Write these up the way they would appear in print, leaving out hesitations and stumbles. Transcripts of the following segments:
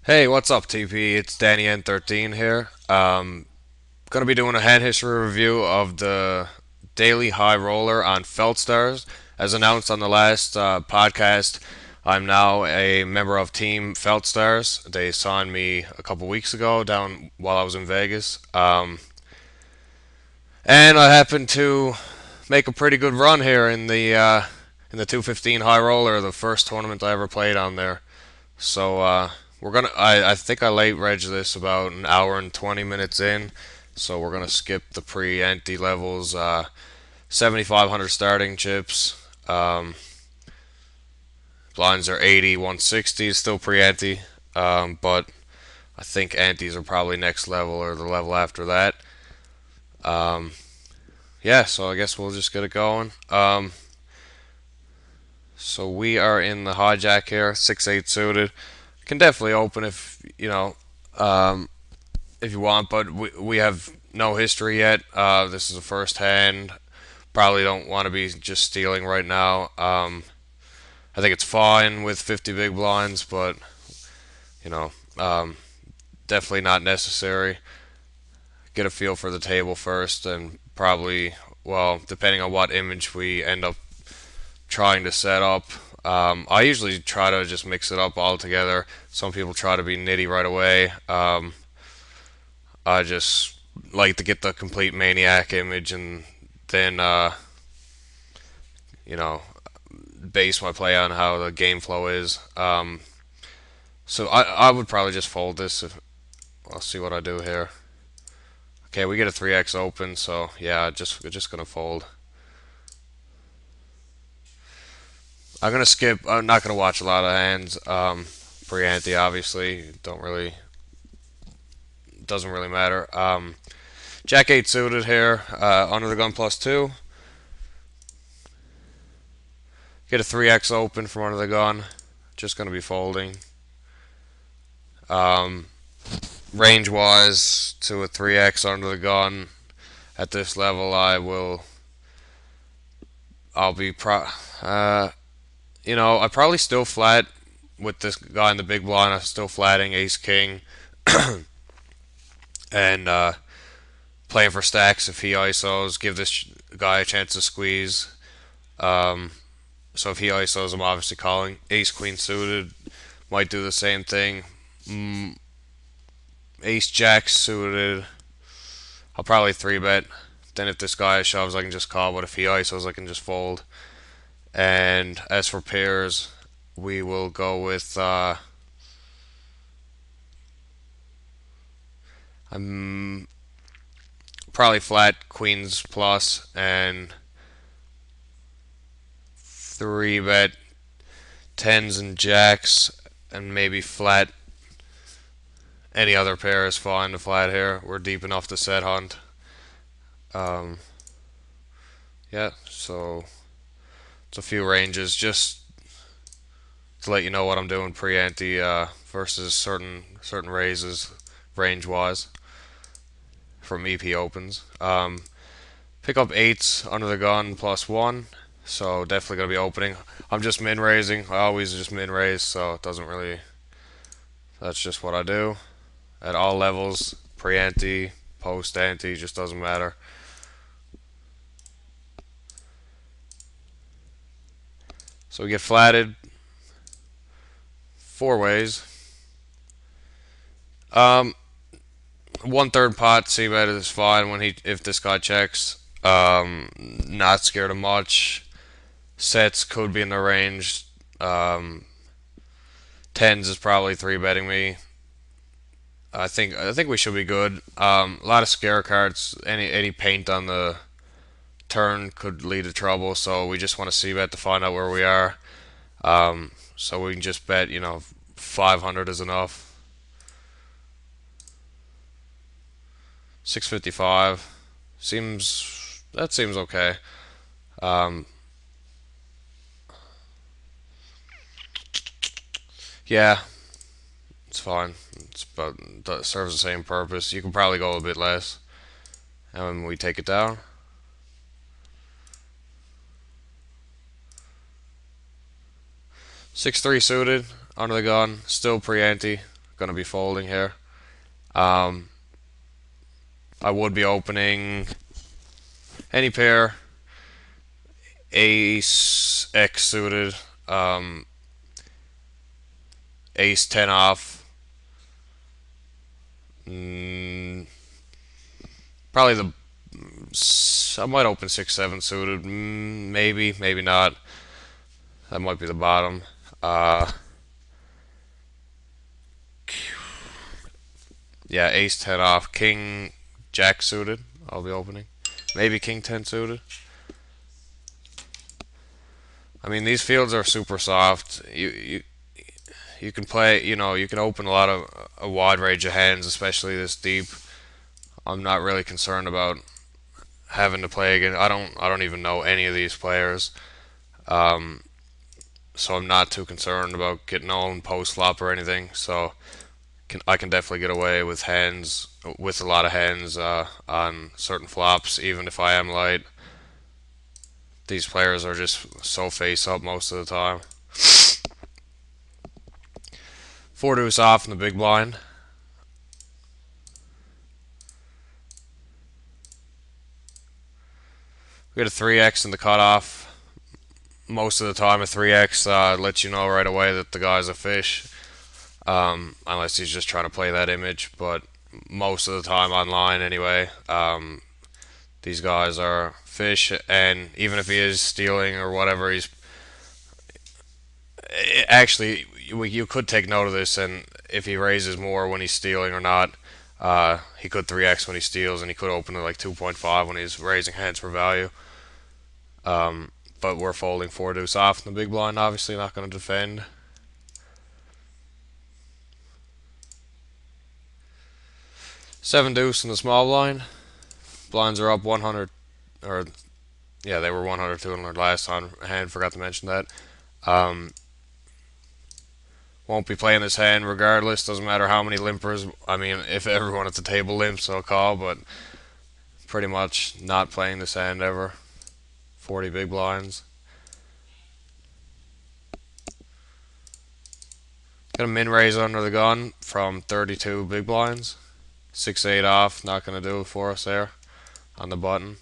Hey, what's up, TP? It's DannyN13 here. Gonna be doing a hand history review of the Daily High Roller on Feldstars. As announced on the last podcast, I'm now a member of Team Feldstars. They signed me a couple weeks ago down while I was in Vegas. And I happened to make a pretty good run here in the 215 High Roller, the first tournament I ever played on there. So we're gonna. I think I late reg this about an hour and 20 minutes in. So we're gonna skip the pre-ante levels. 7,500 starting chips. Blinds are 80, 160 is still pre-ante. But I think antes are probably next level or the level after that. Um, yeah, so I guess we'll just get it going. So we are in the hijack here, 6-8 suited. Can definitely open um, if you want, but we have no history yet. This is the first hand. Probably don't want to be just stealing right now. I think it's fine with 50 big blinds, but you know, um, definitely not necessary. Get a feel for the table first, and probably, well, depending on what image we end up trying to set up. I usually try to just mix it up all together. Some people try to be nitty right away. I just like to get the complete maniac image and then you know base my play on how the game flow is. So I would probably just fold this. I'll see what I do here. Okay, we get a 3x open, so yeah, just gonna fold. I'm gonna skip. I'm not gonna watch a lot of hands. Pre-ante, obviously, don't really doesn't really matter. Jack 8 suited here, under the gun +2. Get a 3x open from under the gun. Just gonna be folding. Um, Range wise to a 3x under the gun at this level, I'll be I probably still flat with this guy in the big blind. I'm still flatting ace king and playing for stacks if he ISOs. Give this guy a chance to squeeze. Um, so if he ISOs, I'm obviously calling. Ace queen suited might do the same thing. Mm, Ace jack suited, I'll probably 3 bet. Then if this guy shoves, I can just call. But if he ISOs, I can just fold. And as for pairs, we will go with I'm probably flat queens plus and 3 bet tens and jacks and maybe flat. Any other pair is fine to flat here. We're deep enough to set hunt. Um, yeah, so it's a few ranges just to let you know what I'm doing pre-ante versus certain raises range wise from EP opens. Pick up eights under the gun +1, so definitely gonna be opening. I'm just min raising. I always just min raise, so it doesn't really. That's just what I do at all levels. Pre-ante, post-ante, just doesn't matter. So we get flatted 4 ways. Um, 1/3 pot c bet is fine when if this guy checks. Not scared of much. Sets could be in the range. Tens is probably 3 betting me. I think we should be good. A lot of scare cards. Any paint on the turn could lead to trouble. So we just want to c bet to find out where we are. So we can just bet 500 is enough. 655 seems okay. Um, yeah, it's fine. It's but it serves the same purpose. You can probably go a bit less, and when we take it down, 6-3 suited under the gun, still pre-ante. gonna be folding here. Um, I would be opening any pair, ace X suited, um, ace 10 off, mm, probably I might open 6-7 suited, maybe not. That might be the bottom. Uh, yeah, ace 10 off, king jack suited. I'll be opening. Maybe king 10 suited. I mean, these fields are super soft. You can play. You can open a wide range of hands, especially this deep. I'm not really concerned about having to play again. I don't even know any of these players. Um, so I'm not too concerned about getting on post flop or anything. So I can definitely get away with a lot of hands on certain flops, even if I am light. These players are just so face up most of the time. Four deuce off in the big blind. We got a 3x in the cutoff. Most of the time, a 3x lets you know right away that the guy's a fish, unless he's just trying to play that image. But most of the time, online anyway, these guys are fish, and even if he is stealing or whatever, he's actually you could take note of this, and if he raises more when he's stealing or not, he could 3x when he steals, and he could open to like 2.5 when he's raising hands for value. But we're folding four deuce off in the big blind, obviously not going to defend. Seven deuce in the small blind. Blinds are up 100, or yeah, they were 100 200 last hand. Forgot to mention that. Won't be playing this hand regardless. Doesn't matter how many limpers. I mean, if everyone at the table limps, I'll call. But pretty much not playing this hand ever. 40 big blinds. Got a min raise under the gun from 32 big blinds. 6-8 off. Not gonna do it for us there on the button.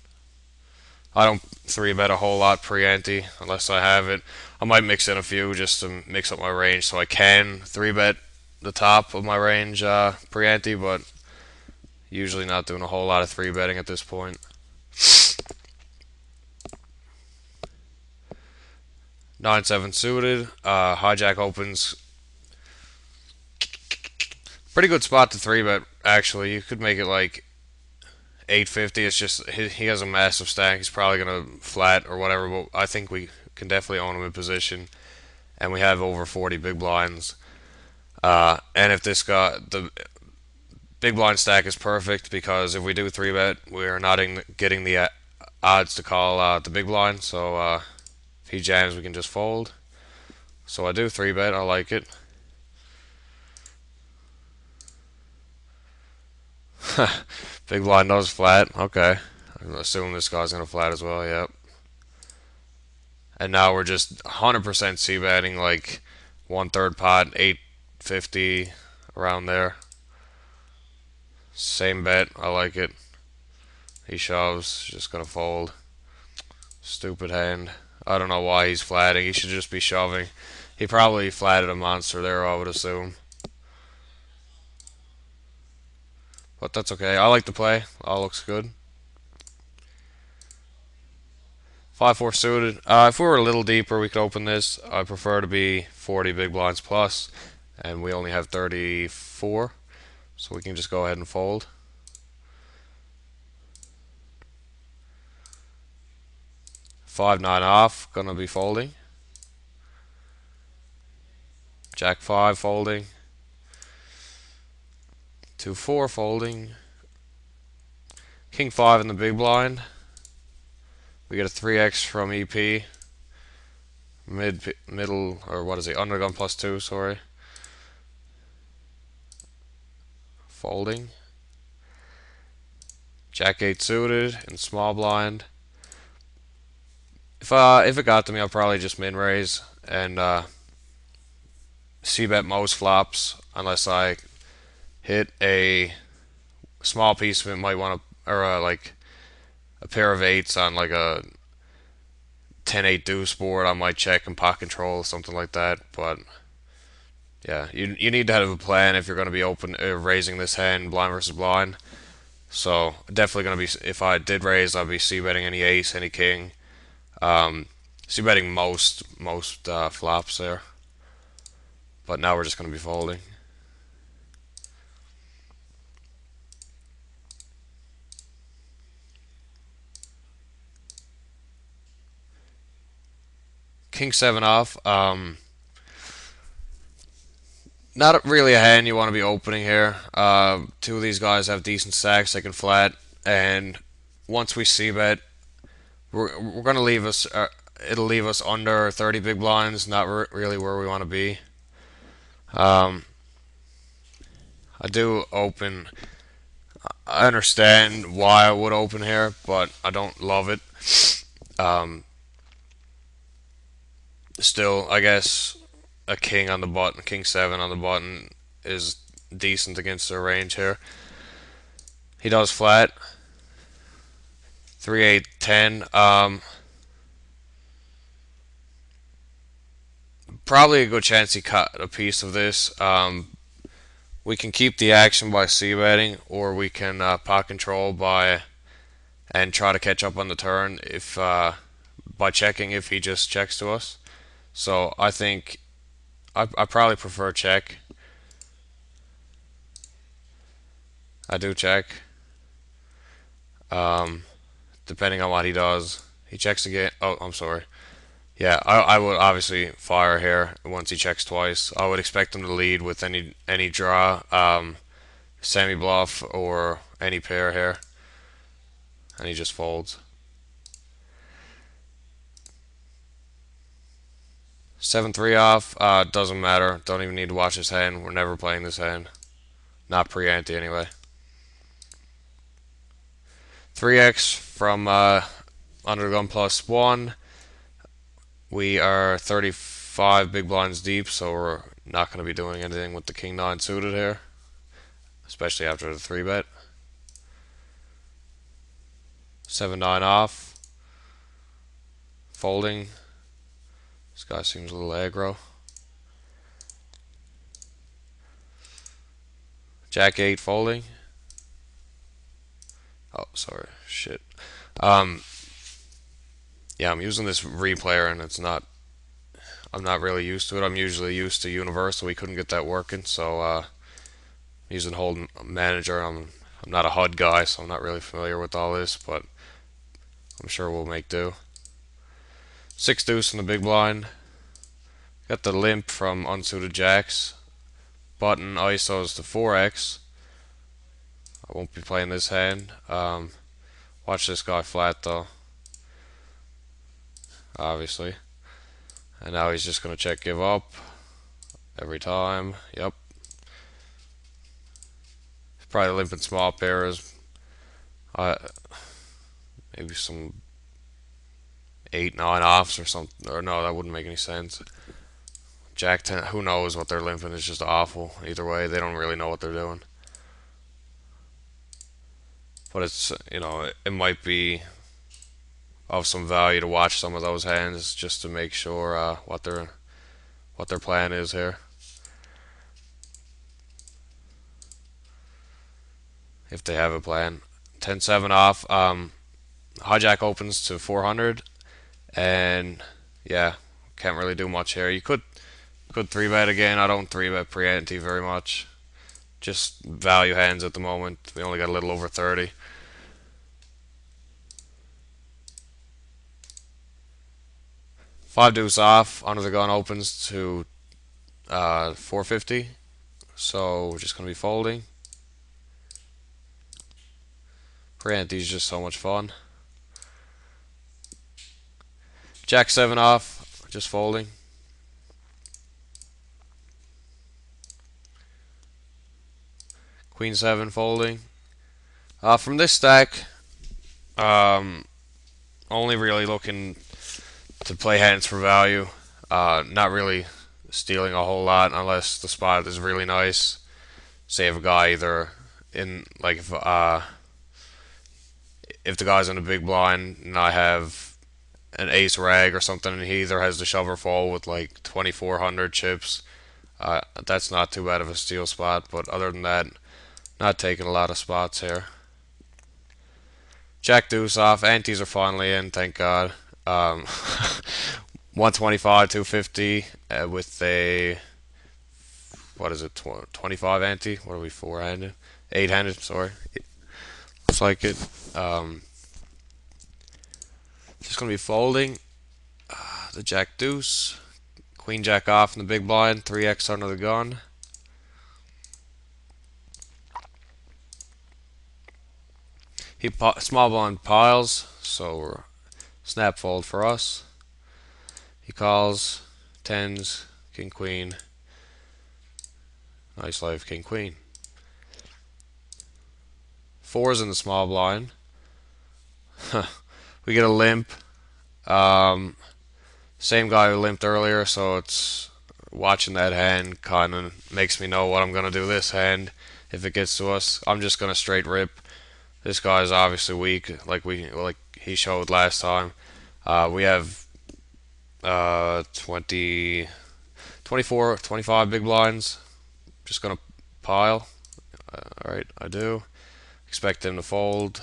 I don't 3-bet a whole lot pre-ante unless I have it. I might mix in a few just to mix up my range so I can 3-bet the top of my range pre-ante, but usually not doing a whole lot of 3-betting at this point. Nine seven suited. Hijack opens. Pretty good spot to 3-bet, actually. You could make it like 850. It's just he has a massive stack. He's probably gonna flat or whatever, but I think we can definitely own him in position, and we have over 40 big blinds. And if the big blind stack is perfect, because if we do 3-bet, we're not getting the odds to call the big blind. So if he jams, we can just fold. So I do 3-bet. I like it. Big blind knows flat. Okay. I'm assuming this guy's going to flat as well. Yep. And now we're just 100% c-betting, like 1/3 pot, 850, around there. Same bet. I like it. He shoves. Just going to fold. Stupid hand. I don't know why he's flatting. He should just be shoving. He probably flatted a monster there, I would assume. But that's okay. I like the play. All looks good. 5-4 suited. If we were a little deeper, we could open this. I prefer to be 40 big blinds plus, and we only have 34, so we can just go ahead and fold. Five nine off. Gonna be folding. Jack 5 folding. 2-4 folding. King 5 in the big blind. We get a 3x from EP. Middle, or what is it? Undergun +2, sorry. Folding. Jack 8 suited in small blind. If it got to me, I'll probably just min raise and c-bet most flops unless I hit a small piece of it. Might want to, or like a pair of eights on like a 10-8 deuce board. I might check and pot control or something like that. But yeah, you need to have a plan if you're going to be open raising this hand blind versus blind. So definitely going to be, if I did raise, I'd be c-betting any ace, any king. C-betting most flops there. But now we're just going to be folding. King 7 off. Not really a hand you want to be opening here. Two of these guys have decent stacks. They can flat. And once we c-bet, we're going to leave us. It'll leave us under 30 big blinds. Not really where we want to be. Um, I do open. I understand why I would open here, but I don't love it. Um, Still, I guess a king on the button, king 7 on the button is decent against their range here. He does flat. 3 8 10. Probably a good chance he cut a piece of this. We can keep the action by c-betting, or we can pot control by and try to catch up on the turn if by checking if he just checks to us. So I think I probably prefer check. I do check. Um, Depending on what he does, he checks again. Oh, I'm sorry. Yeah, I would obviously fire here once he checks twice. I would expect him to lead with any draw, semi bluff or any pair here, and he just folds. 7-3 off. Doesn't matter. Don't even need to watch his hand. We're never playing this hand. Not pre-ante anyway. 3x from under the gun plus 1. We are 35 big blinds deep, so we're not going to be doing anything with the king 9 suited here, especially after the 3-bet. 7-9 off. Folding. This guy seems a little aggro. Jack 8 folding. Oh, sorry. Shit. Yeah, I'm using this replayer and I'm not really used to it. I'm usually used to Universal. We couldn't get that working, so I'm using Hold Manager. I'm not a HUD guy, so I'm not really familiar with all this, but I'm sure we'll make do. 6 deuce in the big blind. Got the limp from unsuited jacks. Button ISOs to 4x. I won't be playing this hand. Watch this guy flat though. Obviously. And now he's just going to check give up every time. Yep. He's probably limping small pairs. Maybe some 8-9 offs or something. Or no, that wouldn't make any sense. Jack 10, who knows what they're limping. It's just awful. Either way, they don't really know what they're doing. But it's, it might be of some value to watch some of those hands just to make sure what their plan is here. If they have a plan. 10-7 off. Hijack opens to 400, and yeah, can't really do much here. You could 3-bet again. I don't 3-bet pre-ante very much. Just value hands at the moment. We only got a little over 30. Five deuce off. Under the gun opens to 450. So we're just gonna be folding. Pre-ante is just so much fun. Jack 7 off. Just folding. Queen 7 folding. From this stack, only really looking to play hands for value. Not really stealing a whole lot unless the spot is really nice. Say if a guy either in like if the guy's in a big blind and I have an ace rag or something, and he either has the shove or fall with like 2400 chips, that's not too bad of a steal spot. But other than that, not taking a lot of spots here. Jack deuce off. Antes are finally in, thank God. Um, 125, 250 with a what is it? 25 ante. What are we, four-handed? Eight-handed. Sorry. Looks like it. Just gonna be folding the jack deuce, queen jack off in the big blind, 3x under the gun. He small blind piles, so we're snap fold for us. He calls tens, king queen. Nice life, king queen. Fours in the small blind. We get a limp. Same guy who limped earlier, so it's watching that hand kind of makes me know what I'm gonna do this hand if it gets to us. I'm just gonna straight rip. This guy is obviously weak, like he showed last time. We have 20, 24, 25 big blinds. Just gonna pile. Alright, I do. Expect him to fold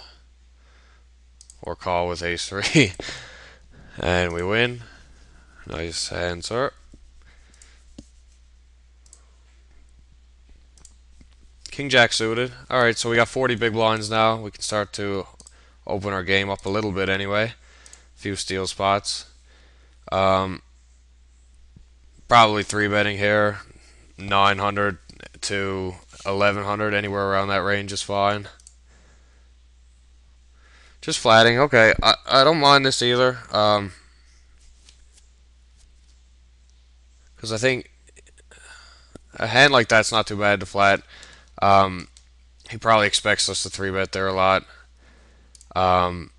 or call with ace 3. And we win. Nice hand, sir. King jack suited. Alright, so we got 40 big blinds now. We can start to open our game up a little bit anyway. A few steal spots. Probably 3-betting here. 900 to 1100, anywhere around that range is fine. Just flatting. Okay, I don't mind this either. Because I think a hand like that's not too bad to flat. He probably expects us to 3-bet there a lot. And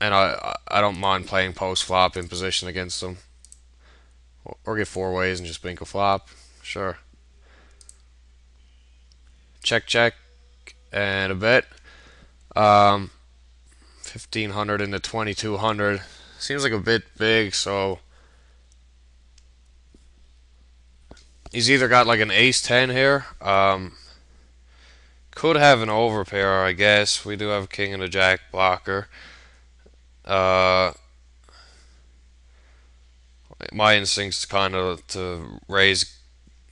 I don't mind playing post flop in position against him. Or get 4 ways and just bink a flop. Sure. Check, check, and a bet. 1500 into 2200. Seems like a bit big, so he's either got like an ace 10 here. Could have an overpair, I guess. We do have a king and a jack blocker. My instinct's kind of to raise,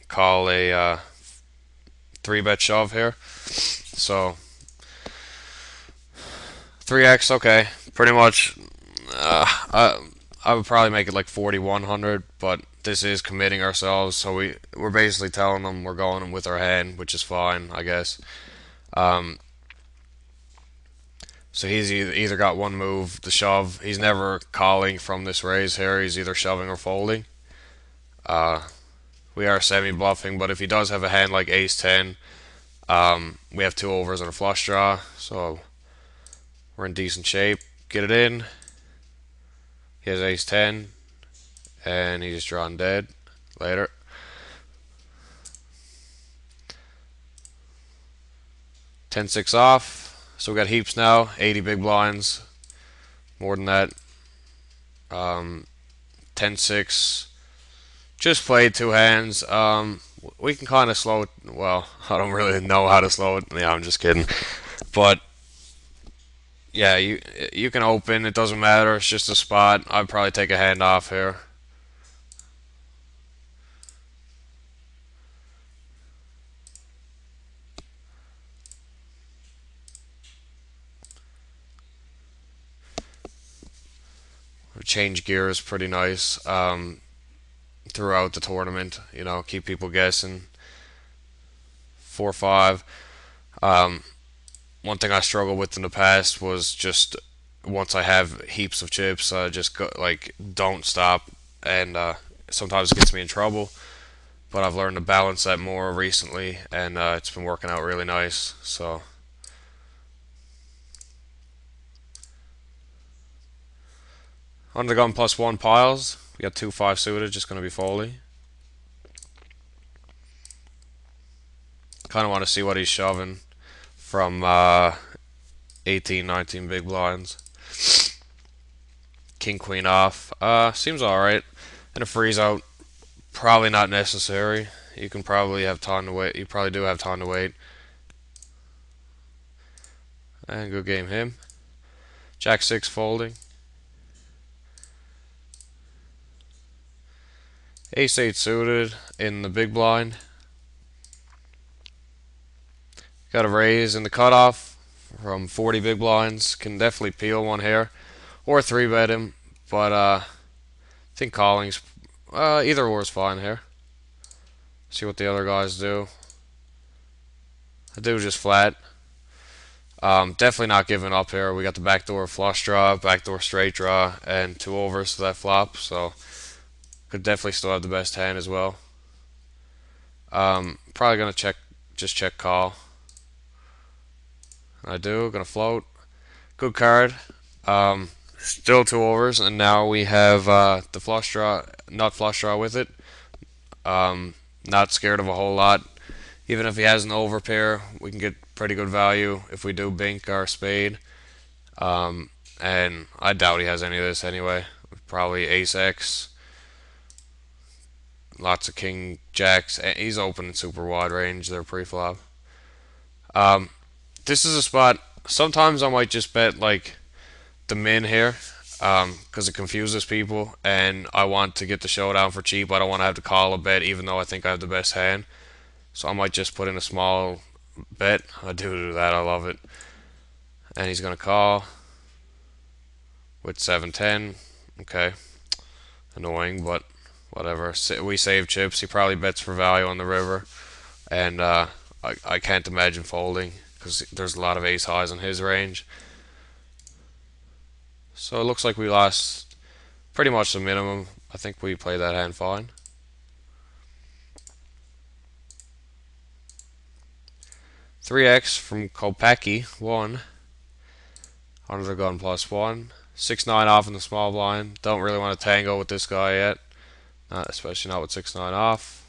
call a 3-bet shove here. So 3x, okay. Pretty much, I would probably make it like 4100, but this is committing ourselves, so we're basically telling them we're going with our hand, which is fine, I guess. So he's either got one move, the shove. He's never calling from this raise here. He's either shoving or folding. We are semi-bluffing, but if he does have a hand like ace 10, we have 2 overs and a flush draw, so we're in decent shape. Get it in. He has ace 10, and he's drawn dead. Later. Ten-6 off. So we got heaps now. 80 big blinds. More than that. 10-6. Just played 2 hands. We can kind of slow it. Well, I don't really know how to slow it. Yeah, I'm just kidding. But yeah, you can open. It doesn't matter. It's just a spot. I'd probably take a hand off here. Change gears pretty nice throughout the tournament. You know, keep people guessing. 4-5. One thing I struggled with in the past was just once I have heaps of chips, just go, like don't stop, and sometimes it gets me in trouble. But I've learned to balance that more recently, and it's been working out really nice. So. Under the gun +1 piles. We got 2-5 suited, just going to be folding. Kind of want to see what he's shoving from 18, 19 big blinds. King, queen off. Seems alright. And a freeze out, probably not necessary. You can probably have time to wait. You probably do have time to wait. And good game him. Jack 6 folding. Ace 8 suited in the big blind. Got a raise in the cutoff from 40 big blinds. Can definitely peel one here or 3-bet him, but I think calling's either or is fine here. See what the other guys do. I do just flat. Definitely not giving up here. We got the backdoor flush draw, backdoor straight draw, and 2 overs to that flop, so could definitely still have the best hand as well. Probably gonna just check call. I do, gonna float. Good card. Still 2 overs, and now we have the flush draw, nut flush draw with it. Not scared of a whole lot. Even if he has an over pair, we can get pretty good value if we do bink our spade. And I doubt he has any of this anyway. Probably ace X. Lots of king jacks. He's open in super wide range. They're pre-flop. This is a spot. Sometimes I might just bet like the min here, because it confuses people, and I want to get the showdown for cheap. I don't want to have to call a bet, even though I think I have the best hand. So I might just put in a small bet. I do that. I love it. And he's gonna call with 7-10. Okay, annoying, but whatever. We save chips. He probably bets for value on the river, and I can't imagine folding because there's a lot of ace highs in his range. So it looks like we lost pretty much the minimum. I think we played that hand fine. $3X from Kopacki, 1. Under the gun +1. 6-9 off in the small blind. Don't really want to tango with this guy yet. Especially not with 6-9 off.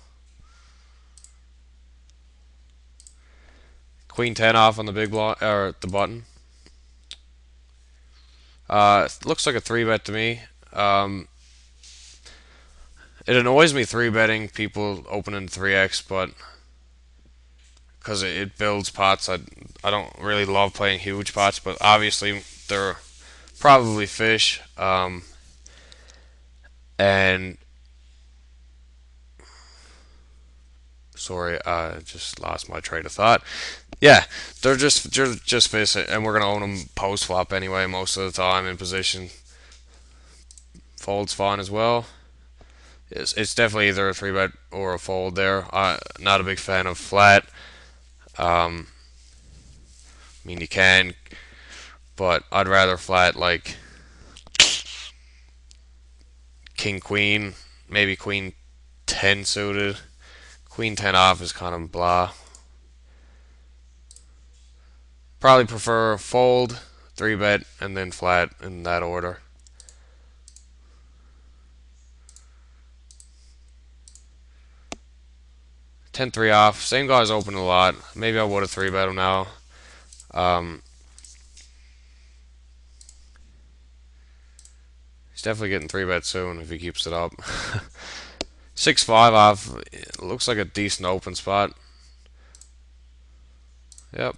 Queen 10 off on the big blind, or the button. Looks like a 3-bet to me. It annoys me 3-betting people opening 3X, but because it builds pots. I don't really love playing huge pots, but obviously they're probably fish. And sorry, I just lost my train of thought. Yeah, they're just fish, and we're gonna own them post flop anyway most of the time in position. Fold's fine as well. It's definitely either a 3-bet or a fold there. Not a big fan of flat. I mean, you can, but I'd rather flat like king queen, maybe queen 10 suited. Queen 10 off is kind of blah. Probably prefer fold, 3-bet, and then flat in that order. Ten three off. Same guy's open a lot. Maybe I would have 3-bet him now. He's definitely getting 3-bet soon if he keeps it up. 6-5 off. It looks like a decent open spot. Yep.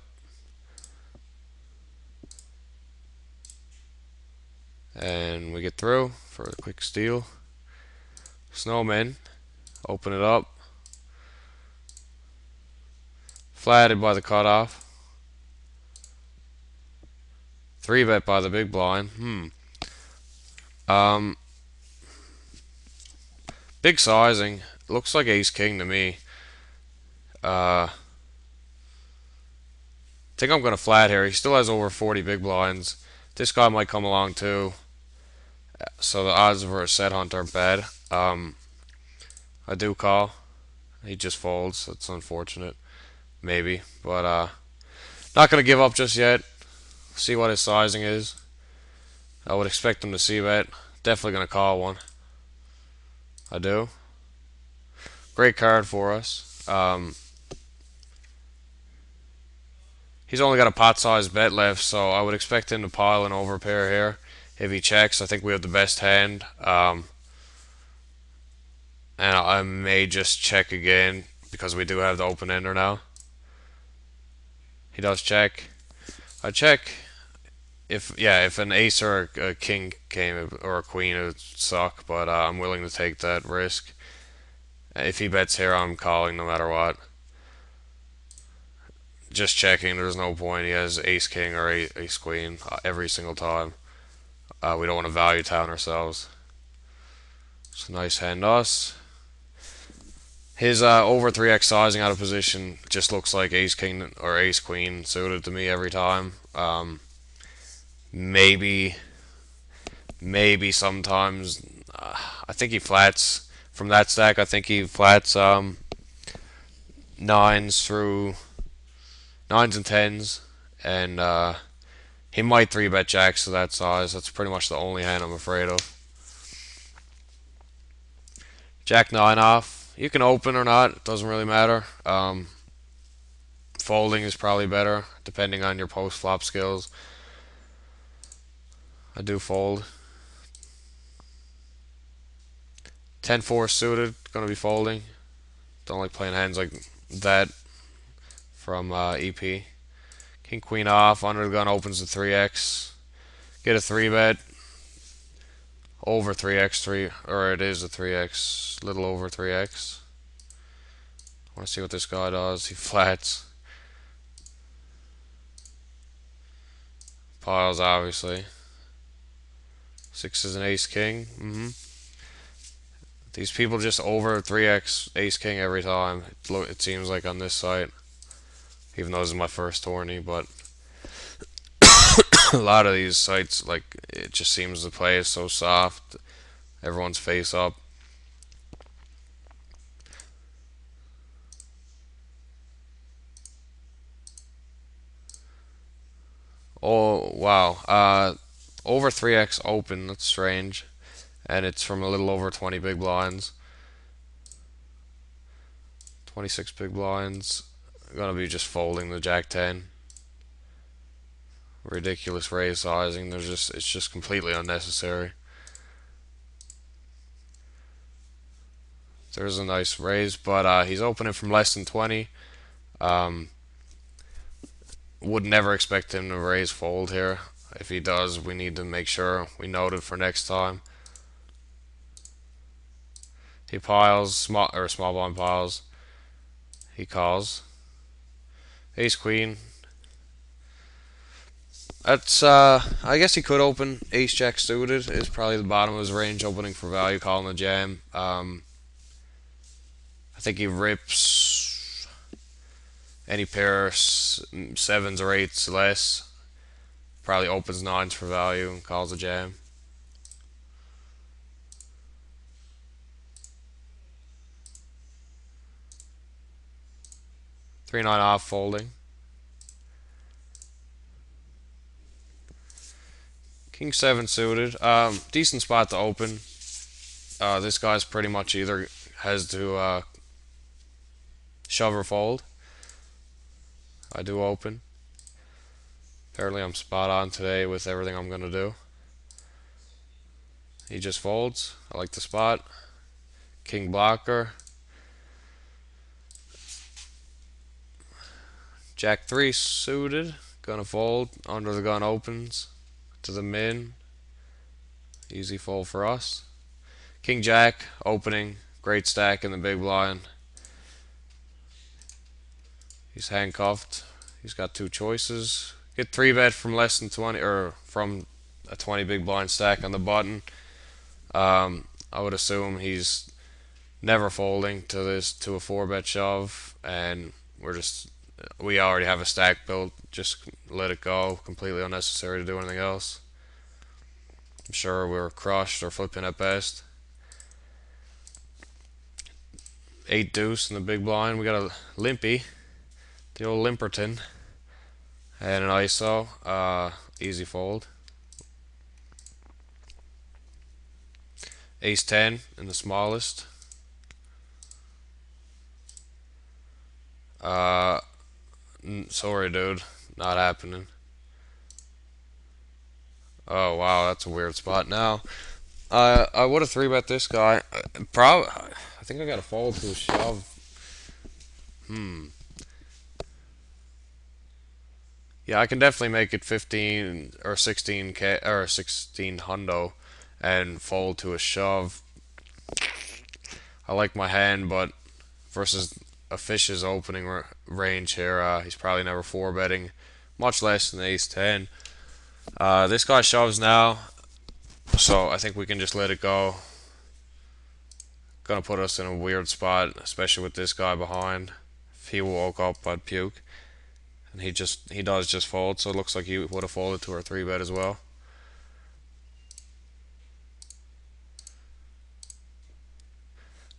And we get through for a quick steal. Snowman. Open it up. Flatted by the cutoff. 3-bet by the big blind. Big sizing. Looks like ace king to me. Think I'm gonna flat here. He still has over 40 big blinds. This guy might come along too. So the odds for a set hunt aren't bad. I do call. He just folds. That's unfortunate. Maybe, but not gonna give up just yet. See what his sizing is. I would expect him to see bet. Definitely gonna call one. I do. Great card for us. He's only got a pot-sized bet left, so I would expect him to pile an overpair here. If he checks, I think we have the best hand. And I may just check again because we do have the open ender now. He does check. I check. If an ace or a king came or a queen, it would suck. But I'm willing to take that risk. If he bets here, I'm calling no matter what. Just checking. There's no point. He has ace king or ace queen every single time. We don't want to value town ourselves. It's a nice hand us. His over 3x sizing out of position just looks like ace king or ace queen suited to me every time. Maybe sometimes I think he flats from that stack. I think he flats nines through nines and tens, and he might 3-bet jacks to that size. That's pretty much the only hand I'm afraid of. Jack 9 off. You can open or not. It doesn't really matter. Folding is probably better, depending on your post-flop skills. I do fold. 10-4 suited. Going to be folding. Don't like playing hands like that from EP. King Queen off. Under the gun opens the 3x. Get a 3-bet. Over 3x, or it is a 3x, little over 3x. I want to see what this guy does. He flats. Piles, obviously. 6 is an ace king. These people just over 3x ace king every time. It seems like on this site. Even though this is my first tourney, but a lot of these sites, like, it just seems the play is so soft. Everyone's face up. Oh, wow. Over 3x open, that's strange. And it's from a little over 20 big blinds. 26 big blinds. I'm gonna be just folding the Jack 10. Ridiculous raise sizing. It's just completely unnecessary. There's a nice raise, but he's opening from less than 20. Would never expect him to raise fold here. If he does, we need to make sure we note it for next time. He piles, small blind piles. He calls. Ace queen. That's I guess he could open ace jack suited. Is probably the bottom of his range opening for value, calling the jam. I think he rips any pair sevens or eights less. Probably opens nines for value and calls a jam. Three nine off folding. King 7 suited. Decent spot to open. This guy's pretty much either has to shove or fold. I do open. Apparently I'm spot on today with everything I'm going to do. He just folds. I like the spot. King blocker. Jack 3 suited. Gonna fold. Under the gun opens. To the min. Easy fold for us. King Jack opening. Great stack in the big blind. He's handcuffed. He's got two choices. Get 3-bet from less than 20, or from a 20 big blind stack on the button. I would assume he's never folding to a 4-bet shove, and we already have a stack built. Just let it go. Completely unnecessary to do anything else. I'm sure we're crushed or flipping at best. 8 deuce in the big blind. We got a limpy, the old Limperton, and an ISO. Easy fold. Ace 10 in the smallest. Uh, sorry, dude. Not happening. Oh, wow, that's a weird spot. Now, I would have 3-bet this guy. I think I got to fold to a shove. Hmm. Yeah, I can definitely make it 15 or 16k or 16 hundo and fold to a shove. I like my hand, but versus a fish's opening range here, he's probably never 4-betting, much less than ace 10. This guy shoves now, so I think we can just let it go. Gonna put us in a weird spot, especially with this guy behind. If he woke up, I'd puke. And he does just fold, so it looks like he would have folded to our 3-bet as well.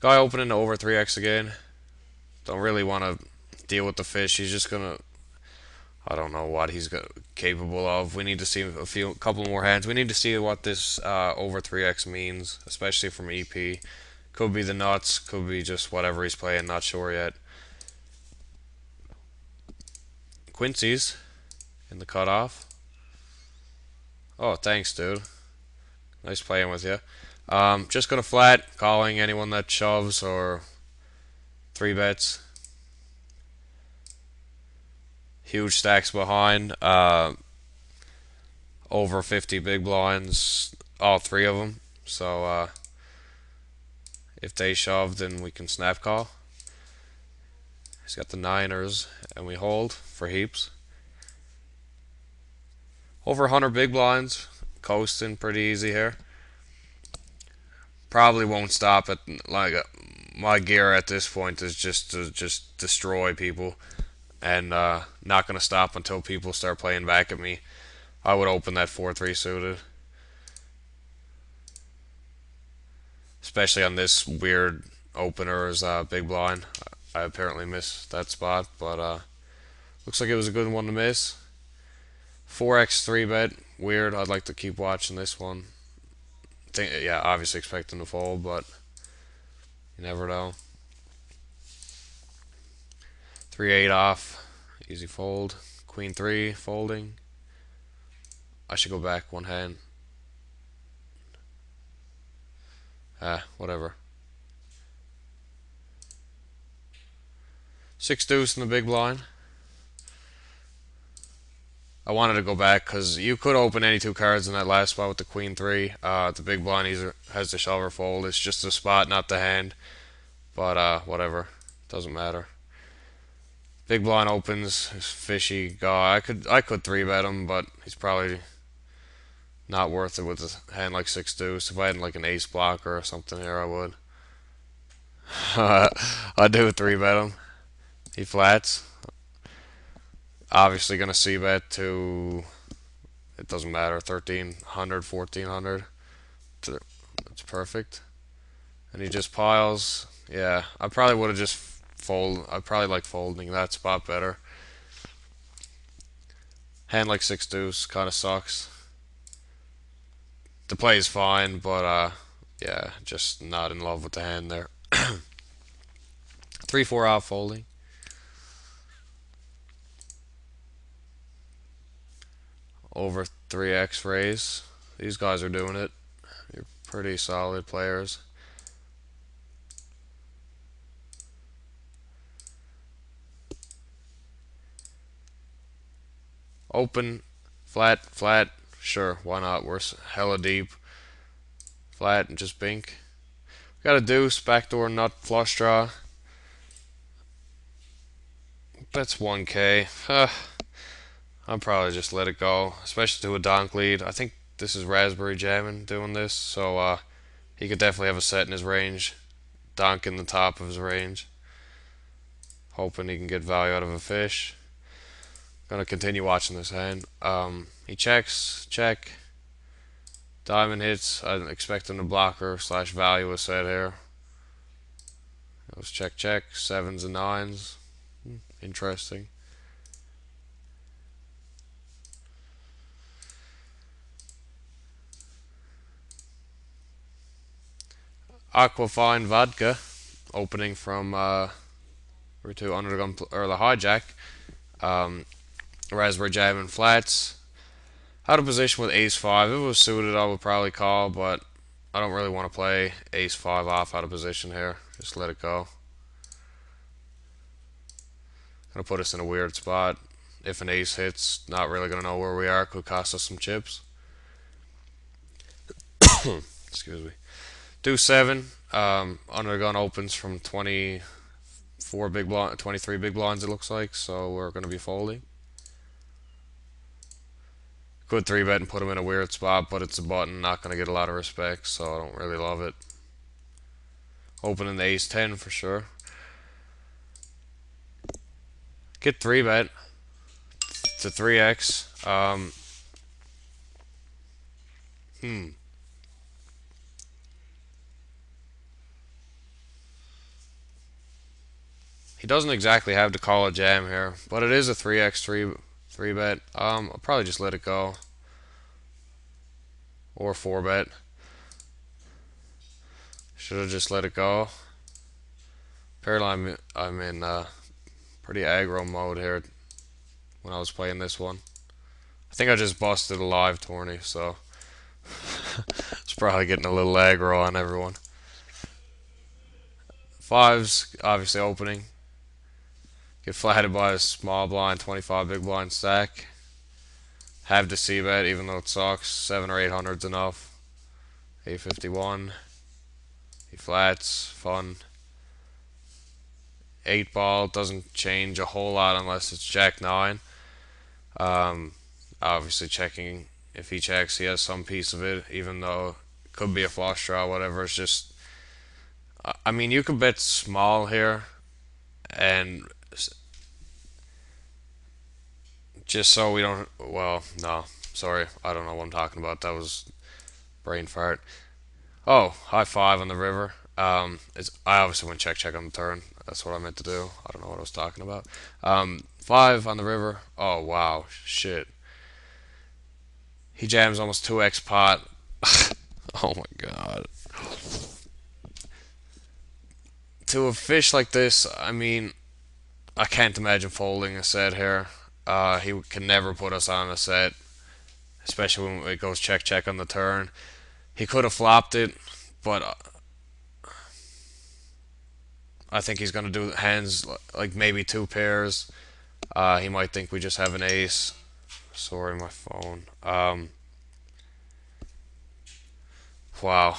Guy opening to over 3x again. Don't really want to deal with the fish. He's just gonna. I don't know what he's capable of. We need to see a couple more hands. We need to see what this over 3x means, especially from EP. Could be the nuts, could be just whatever he's playing. Not sure yet. Quincy's in the cutoff. Oh, thanks, dude. Nice playing with you. Just gonna flat, calling anyone that shoves or 3-bets. Huge stacks behind. Over 50 big blinds, all 3 of them. So if they shove, then we can snap call. He's got the Niners, and we hold for heaps. Over 100 big blinds, coasting pretty easy here. Probably won't stop at like my gear at this point is just to just destroy people, and not gonna stop until people start playing back at me. I would open that 4-3 suited, especially on this weird opener's big blind. I apparently missed that spot, but looks like it was a good one to miss. 4x 3-bet, weird. I'd like to keep watching this one. Yeah, obviously expecting to fold, but you never know. 3-8 off, easy fold. Queen 3 folding. I should go back one hand. Whatever. 6 deuce in the big blind. I wanted to go back because you could open any 2 cards in that last spot with the Queen 3. The big blind either has the shove or fold. It's just the spot, not the hand. But whatever. Doesn't matter. Big blind opens. Fishy guy. I could 3-bet him, but he's probably not worth it with a hand like 6 deuce. If I had like an ace blocker or something here, I would. I do 3-bet him. He flats. Obviously gonna see bet to, it doesn't matter, 1300, 1400. It's perfect. And he just piles. Yeah, I probably would have just fold. I probably like folding that spot better. Hand like 6 deuce kind of sucks. The play is fine, but yeah, just not in love with the hand there. 3-4 out folding. Over 3x raise. These guys are doing it. You're pretty solid players. Open, flat, flat. Sure, why not? We're hella deep. Flat and just bink. Got a deuce, backdoor nut, flush draw. That's 1k. I'll probably just let it go, especially to a donk lead. I think this is Raspberry Jamming doing this, so he could definitely have a set in his range. Donk in the top of his range. Hoping he can get value out of a fish. Gonna continue watching this hand. He checks, check. Diamond hits. I'm expecting a blocker slash value a set here. It was check, check. 7s and 9s. Interesting. Aquafine Vodka, opening from Route 2 Undergun, or the hijack. Um, Raspberry Jam and Flats. Out of position with Ace 5. If it was suited, I would probably call, but I don't really want to play Ace 5 off out of position here. Just let it go. Gonna put us in a weird spot. If an ace hits, not really gonna know where we are. Could cost us some chips. Excuse me. Deuce 7. Undergun opens from 24 big blind, 23 big blinds. It looks like, so we're gonna be folding. Could 3-bet and put him in a weird spot, but it's a button. Not gonna get a lot of respect, so I don't really love it. Opening the Ace 10 for sure. Get 3-bet to 3x. He doesn't exactly have to call a jam here, but it is a 3x 3-bet. I'll probably just let it go. Or 4-bet. Should have just let it go. Apparently I'm in pretty aggro mode here when I was playing this one. I think I just busted a live tourney, so it's probably getting a little aggro on everyone. Fives obviously opening. Get flatted by a small blind, 25 big blind stack. Have to c-bet even though it sucks. 7 or 800's enough. 851. He flats, fun. 8 ball doesn't change a whole lot unless it's Jack 9. Obviously checking if he checks, he has some piece of it, even though it could be a flush draw, whatever. It's just, I mean, you could bet small here, and just so we don't, well, no, sorry, I don't know what I'm talking about. That was brain fart. Oh, high 5 on the river. I obviously went check on the turn. That's what I meant to do. I don't know what I was talking about. 5 on the river. Oh, wow. Shit. He jams almost 2x pot. Oh my god. To a fish like this, I mean, I can't imagine folding a set here. He can never put us on a set, especially when it goes check on the turn. He could have flopped it, but I think he's going to do hands like maybe 2 pairs. He might think we just have an ace. Sorry, my phone. Wow.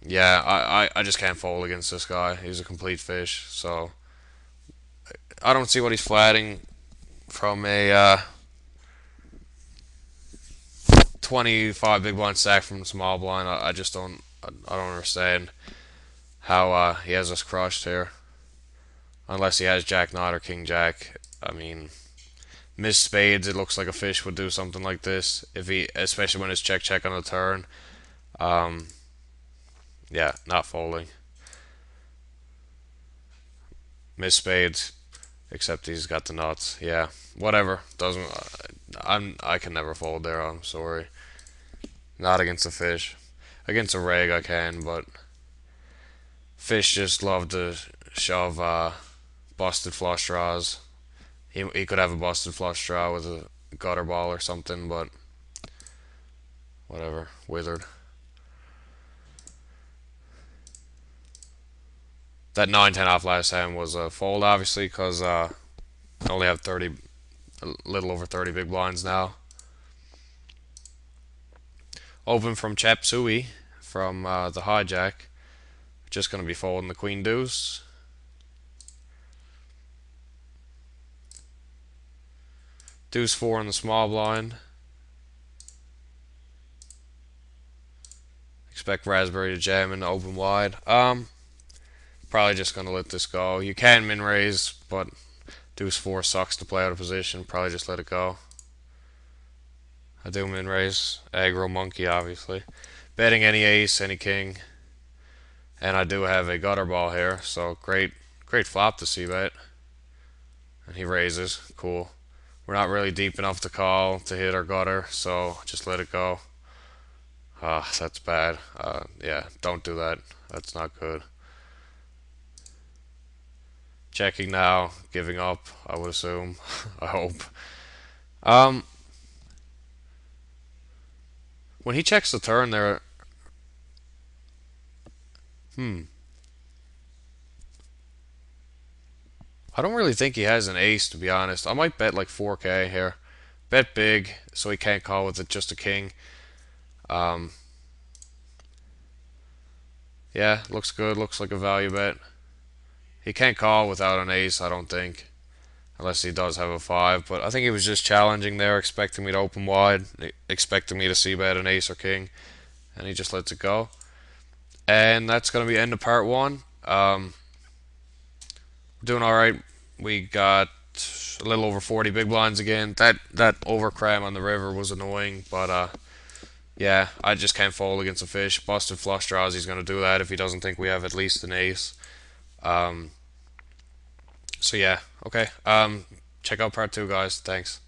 Yeah, I just can't fold against this guy. He's a complete fish. So I don't see what he's flatting from a 25 big blind stack from the small blind. I just don't. I don't understand how he has us crushed here. Unless he has Jack 9 or King Jack. I mean, Miss Spades, it looks like a fish would do something like this, if he, especially when it's check on the turn. Yeah, not folding. Miss Spades, except he's got the nuts. Yeah, whatever. Doesn't. I can never fold there. I'm sorry. Not against a fish. Against a reg I can, but fish just love to shove busted flush draws. He could have a busted flush draw with a gutter ball or something, but whatever. Withered. That 9-10 off last time was a fold, obviously, because I only have 30, a little over 30 big blinds now. Open from Chap Suey from the hijack. Just going to be folding the Queen Deuce. Deuce 4 in the small blind. Expect Raspberry to jam in the open wide. Probably just going to let this go. You can min raise, but Deuce 4 sucks to play out of position. Probably just let it go. I do min raise. Aggro monkey, obviously. Betting any ace, any king. And I do have a gutter ball here, so great flop to see bet. And he raises. Cool. We're not really deep enough to call to hit our gutter, so just let it go. Ah, that's bad. Yeah, don't do that. That's not good. Checking now, giving up, I would assume. I hope. Um, when he checks the turn there, hmm, I don't really think he has an ace, to be honest. I might bet like 4K here. Bet big, so he can't call with it just a king. Um, yeah, looks good. Looks like a value bet. He can't call without an ace, I don't think. Unless he does have a 5. But I think he was just challenging there, expecting me to open wide, expecting me to see bet an ace or king. And he just lets it go. And that's going to be end of part 1. We're doing alright. We got a little over 40 big blinds again. That overcram on the river was annoying, but yeah, I just can't fold against a fish. Busted flush draws, he's going to do that if he doesn't think we have at least an ace. Um, so yeah, okay. Check out part 2, guys. Thanks.